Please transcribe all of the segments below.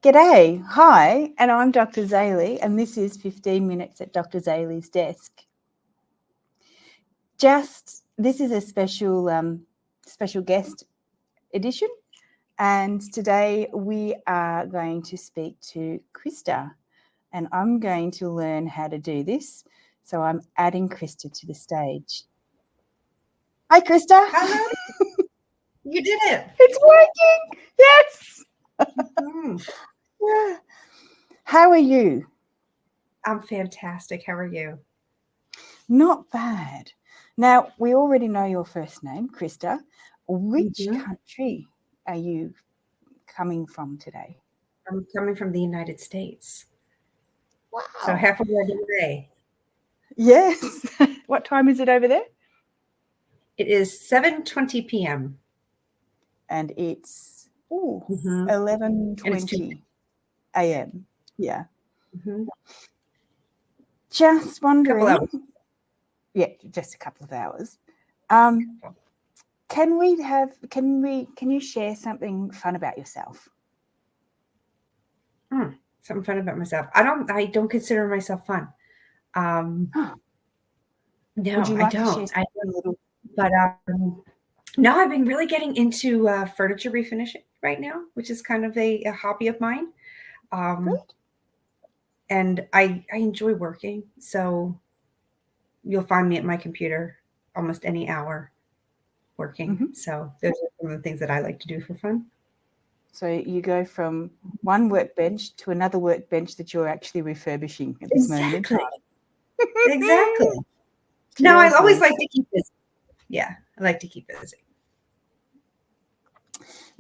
G'day, hi, and I'm Dr. Zaley, and this is 15 Minutes at Dr. Zaley's Desk. This is a special guest edition, and today we are going to speak to Christa, and I'm going to learn how to do this. So I'm adding Christa to the stage. Hi, Christa. Hello. You did it. It's working. Yes. Mm-hmm. Yeah. How are you? I'm fantastic. How are you? Not bad. Now, we already know your first name, Christa. Which country are you coming from today? I'm coming from the United States. Wow. So half of the day. Yes. What time is it over there? It is 7:20 p.m. And it's 11:20 a.m. Yeah. Mm-hmm. Just wondering. Couple hours. Yeah, just a couple of hours. Can you share something fun about yourself? Something fun about myself. I don't consider myself fun. No, Would you like I to share don't. little? But no, I've been really getting into furniture refinishing right now, which is kind of a hobby of mine. Good. And I enjoy working, so you'll find me at my computer almost any hour working. Mm-hmm. So those are some of the things that I like to do for fun. So you go from one workbench to another workbench that you're actually refurbishing at this moment in time. Exactly. No, I always like to keep busy. Yeah, I like to keep busy.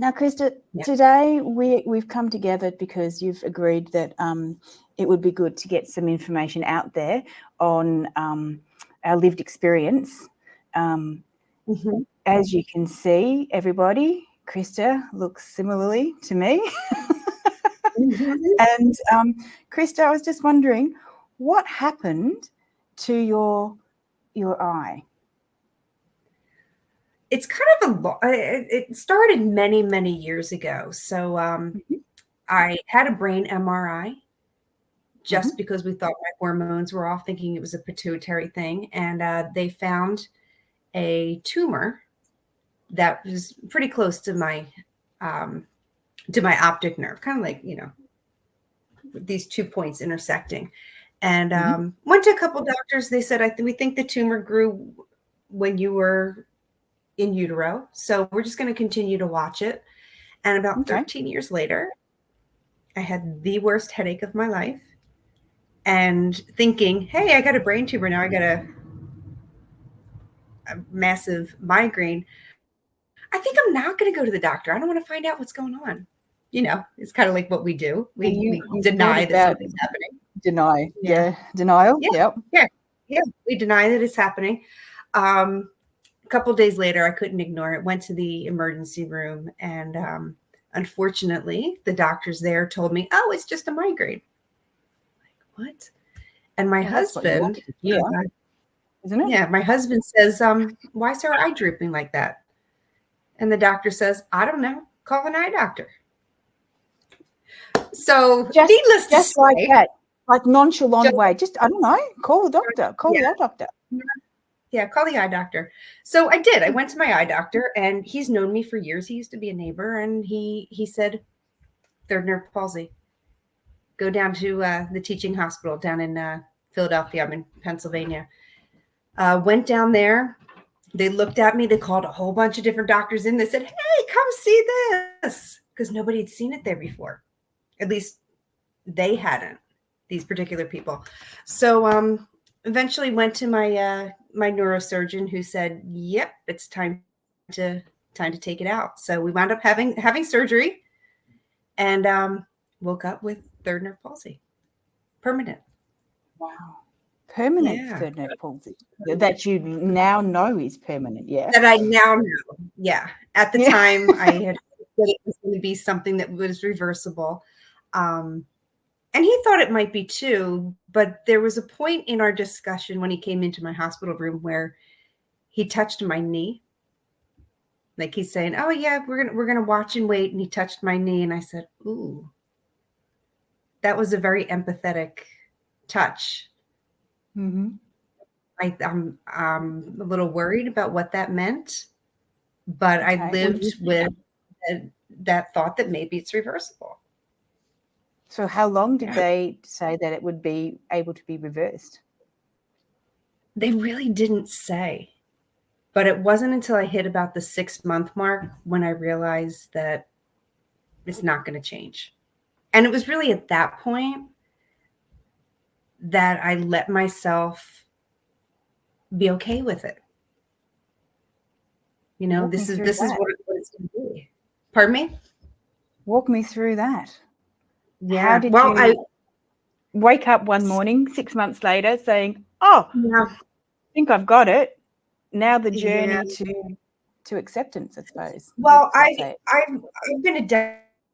Now, Christa, today we've come together because you've agreed that it would be good to get some information out there on our lived experience. As you can see, everybody, Christa looks similarly to me. And Christa, I was just wondering, what happened to your eye? It's kind of it started many, many years ago. So I had a brain MRI just because we thought my hormones were off, thinking it was a pituitary thing. And they found a tumor that was pretty close to my optic nerve, kind of like, these 2 points intersecting. And went to a couple doctors. They said, we think the tumor grew when you were in utero. So we're just going to continue to watch it. And about 13 years later, I had the worst headache of my life. And thinking, hey, I got a brain tumor. Now I got a massive migraine. I think I'm not going to go to the doctor. I don't want to find out what's going on. It's kind of like what we do. We deny that something's happening. Deny. Yeah. Denial. Yeah. We deny that it's happening. A couple of days later, I couldn't ignore it. Went to the emergency room, and unfortunately, the doctors there told me, "Oh, it's just a migraine." Like, what? And my husband, isn't it? Yeah, my husband says, "Why is her eye drooping like that?" And the doctor says, "I don't know. Call an eye doctor." So needless to say, like that, like nonchalant way. Just, I don't know. Call the doctor. Call the eye doctor. Yeah, call the eye doctor. So I did. I went to my eye doctor, and he's known me for years. He used to be a neighbor, and he said, third nerve palsy. Go down to the teaching hospital down in Philadelphia. I'm in Pennsylvania. Went down there. They looked at me. They called a whole bunch of different doctors in. They said, hey, come see this. Because nobody had seen it there before. At least they hadn't, these particular people. So eventually went to my my neurosurgeon, who said, yep, it's time to take it out. So we wound up having surgery, and woke up with third nerve palsy. Permanent. Wow. Permanent third nerve palsy. That you now know is permanent, yeah. That I now know. Yeah. At the time, I had said it was going to be something that was reversible. And he thought it might be too, but there was a point in our discussion when he came into my hospital room where he touched my knee. Like he's saying, oh yeah, we're gonna watch and wait. And he touched my knee, and I said, ooh, that was a very empathetic touch. Mm-hmm. I'm a little worried about what that meant, but I Okay. lived with that thought that maybe it's reversible. So how long did they say that it would be able to be reversed? They really didn't say, but it wasn't until I hit about the 6-month mark when I realized that it's not going to change. And it was really at that point that I let myself be okay with it. You know, Walk me this is through this is that. what it's going to be. Pardon me? Walk me through that. How Yeah. did Well, you wake up one morning 6 months later saying, "Oh, yeah, I think I've got it." Now the yeah. journey to acceptance, I suppose. Well, Let's say it. I've been a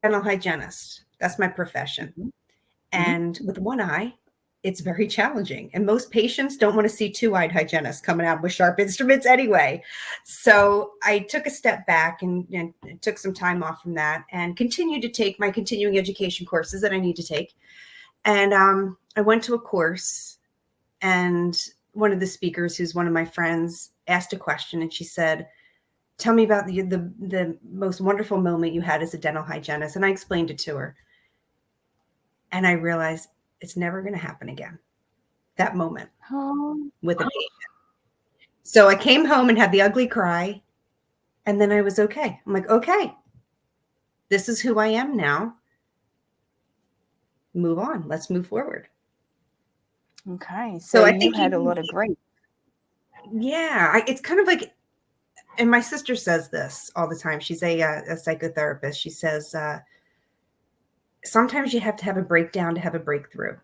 dental hygienist. That's my profession. Mhm. Mhm. And with one eye, it's very challenging. And most patients don't want to see two-eyed hygienists coming out with sharp instruments anyway. So I took a step back and took some time off from that and continued to take my continuing education courses that I need to take. And I went to a course, and one of the speakers, who's one of my friends, asked a question, and she said, "Tell me about the most wonderful moment you had as a dental hygienist." And I explained it to her. And I realized it's never going to happen again. That moment Oh, with a patient. So I came home and had the ugly cry. And then I was okay. I'm like, okay, this is who I am now. Move on. Let's move forward. okay. So So I you think had a lot of grief. it's kind of like, and my sister says this all the time. She's a psychotherapist. She says, sometimes you have to have a breakdown to have a breakthrough.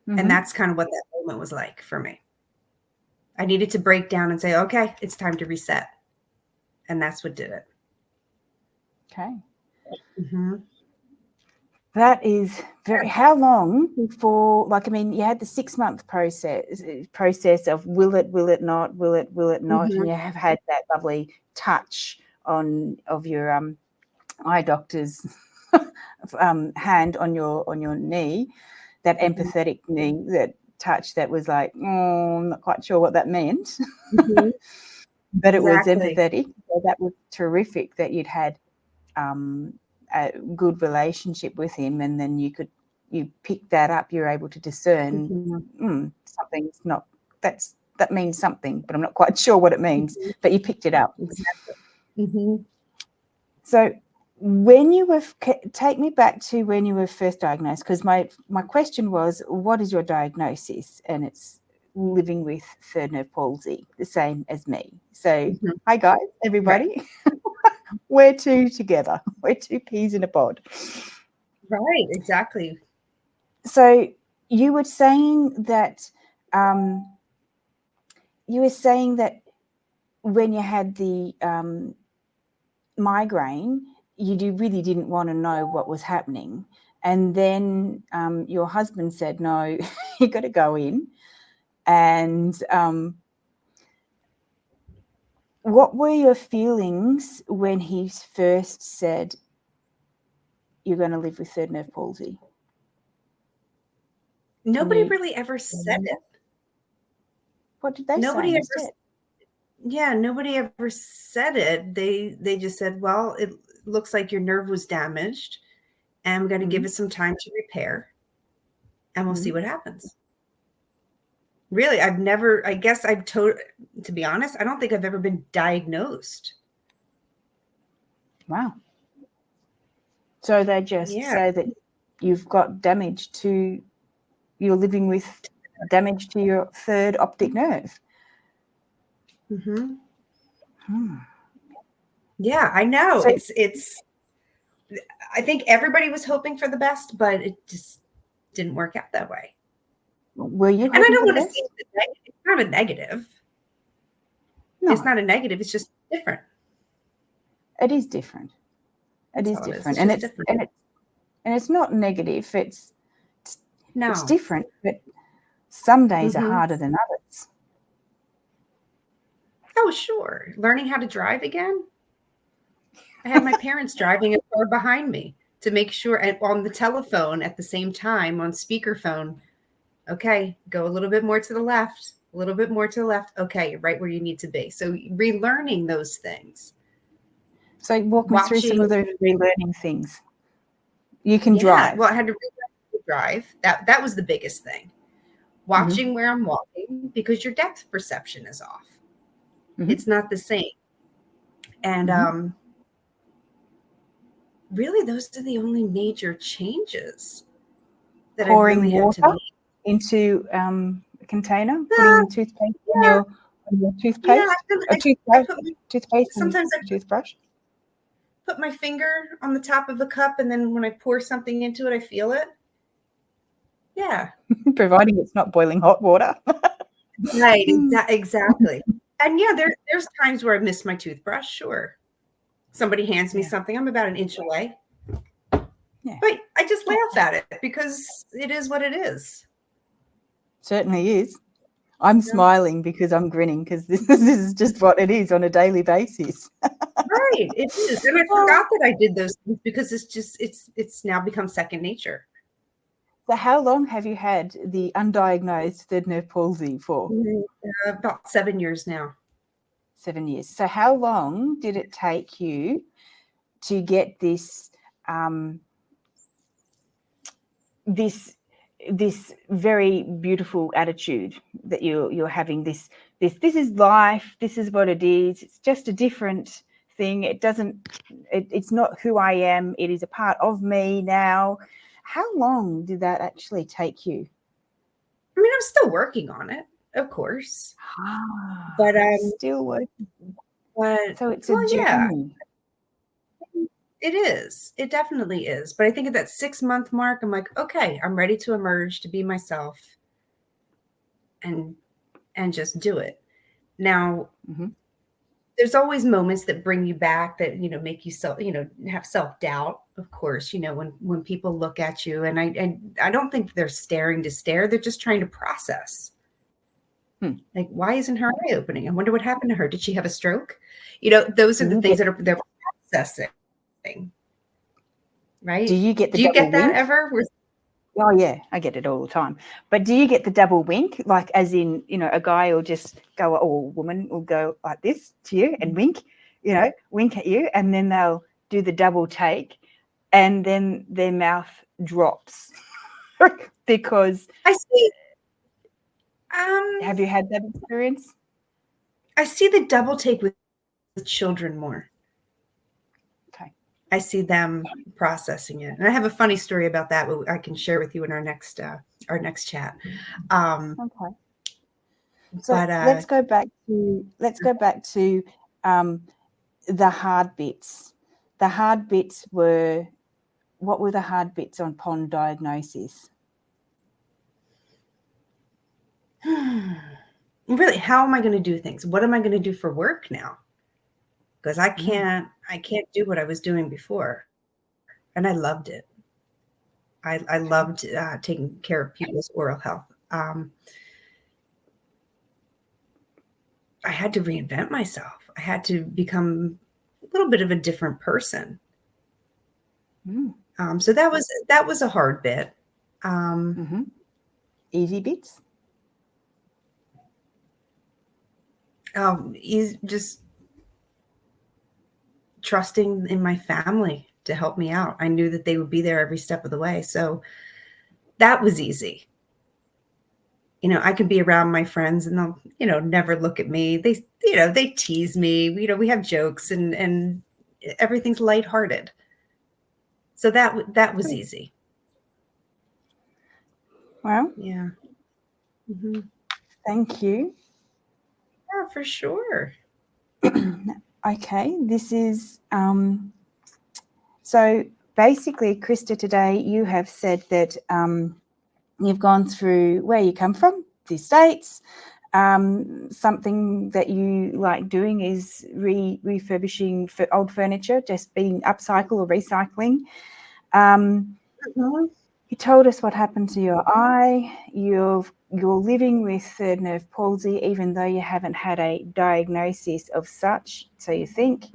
Mm-hmm. And that's kind of what that moment was like for me. I needed to break down and say, okay, it's time to reset. And that's what did it. Okay. Mm-hmm. That is very. How long before? Like, I mean, you had the 6-month process of will it not, will it not, Mm-hmm. and you have had that lovely touch of your eye doctor's hand on your knee, that empathetic knee, that touch that was like, oh, I'm not quite sure what that meant, Mm-hmm. but it was Exactly. empathetic. So that was terrific that you'd had a good relationship with him, and then you pick that up. You're able to discern something's not. That means something, but I'm not quite sure what it means. Mm-hmm. But you picked it up. Exactly. Mm-hmm. So when you were, take me back to when you were first diagnosed, because my question was, what is your diagnosis? And it's living with third nerve palsy, the same as me. So Mm-hmm. hi guys, everybody. We're two together. We're two peas in a pod. Right. Exactly. So you were saying that when you had the migraine, you really didn't want to know what was happening, and then your husband said, "No, you got to go in." And what were your feelings when he first said, "You're going to live with third nerve palsy"? Nobody really ever said it. What did they say Nobody ever. instead? Yeah. Nobody ever said it. They just said, well, it looks like your nerve was damaged, and I'm going to give it some time to repair, and we'll see what happens. Really, I've never. I guess I've told. To be honest, I don't think I've ever been diagnosed. Wow. So they just say that you've got damage to, you're living with damage to your third optic nerve. Mm-hmm. Yeah, I know. So, It's. I think everybody was hoping for the best, but it just didn't work out that way. were you And I hoping don't for the want to say best? it's not a negative. No, It's not a negative. It's just different. it is different. That's It is all it is. different, It's just different. and it's not negative. It's No. different, but some days are Mm-hmm. harder than others. Oh, sure. Learning how to drive again. I had my parents driving a car behind me. to make sure, and on the telephone at the same time on speakerphone, okay, go a little bit more to the left, a little bit more to the left. Okay, you're right where you need to be. So relearning those things. So walk me through some of those relearning things. You can drive. Well, I had to drive. That was the biggest thing. Watching where I'm walking, because your depth perception is off. It's not the same. And really, those are the only major changes that Pouring I really water had to make. into a container, putting toothpaste on your toothpaste, toothpaste sometimes and toothbrush. Put my finger on the top of the cup, and then when I pour something into it, I feel it. Yeah. Providing it's not boiling hot water. Right, exactly. And yeah, there's times where I miss my toothbrush, sure. Somebody hands me something, I'm about an inch away. Yeah. But I just laugh at it because it is what it is. Certainly is. I'm smiling because I'm grinning because this is just what it is on a daily basis. Right, it is. And I forgot that I did those things because it's now become second nature. So how long have you had the undiagnosed third nerve palsy for? About 7 years now. 7 years. So how long did it take you to get this this very beautiful attitude that you're having? This is life. This is what it is. It's just a different thing. It's not who I am. It is a part of me now. How long did that actually take you? I mean, I'm still working on it, of course. But I'm still working. But, so it's a journey. It is. It definitely is. But I think at that 6-month mark, I'm like, okay, I'm ready to emerge, to be myself, and just do it. Now, there's always moments that bring you back that, make you have self-doubt, of course, when people look at you, and I don't think they're staring to stare. They're just trying to process. Like, why isn't her eye opening? I wonder what happened to her. Did she have a stroke? Those are the things that they're processing. Right? Do you get Do you get that ever? Oh yeah, I get it all the time. But do you get the double wink? Like, as in, a guy will just go, or a woman will go like this to you and wink, wink at you, and then they'll do the double take, and then their mouth drops because I see. Have you had that experience? I see the double take with children more. Okay. I see them processing it, and I have a funny story about that. I can share with you in our next chat. Okay. So let's go back to the hard bits. The hard bits were, what were the hard bits upon diagnosis? Really, how am I going to do things? What am I going to do for work now? Because I can't do what I was doing before. And I loved it. I loved taking care of people's oral health. I had to reinvent myself. I had to become a little bit of a different person. So that was a hard bit. Easy bits? Just trusting in my family to help me out. I knew that they would be there every step of the way. So that was easy. I could be around my friends and they'll, never look at me. They, they tease me. We have jokes and everything's lighthearted. So that was easy. Well, yeah. Thank you. Yeah, for sure. Okay, this is so basically, Christa, today you have said that you've gone through where you come from, the States. Something that you like doing is refurbishing old furniture, just being upcycle or recycling. You told us what happened to your eye. You're living with third nerve palsy, even though you haven't had a diagnosis of such, so you think.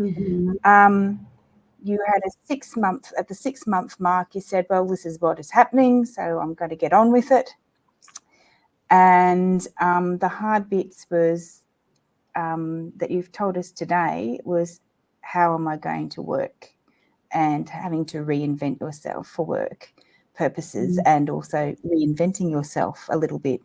you had a 6 month, at the 6 month mark, you said, well, this is what is happening, so I'm going to get on with it. And the hard bits was that you've told us today was, how am I going to work? And having to reinvent yourself for work purposes, and also reinventing yourself a little bit.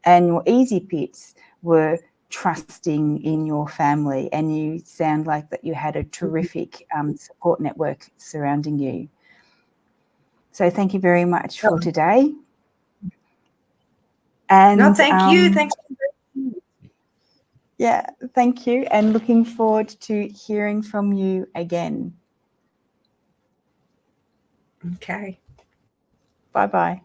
And your easy bits were trusting in your family, and you sound like that you had a terrific support network surrounding you. So thank you very much for today. And no, thank you. Thanks. Yeah, thank you. And looking forward to hearing from you again. Okay. Bye-bye.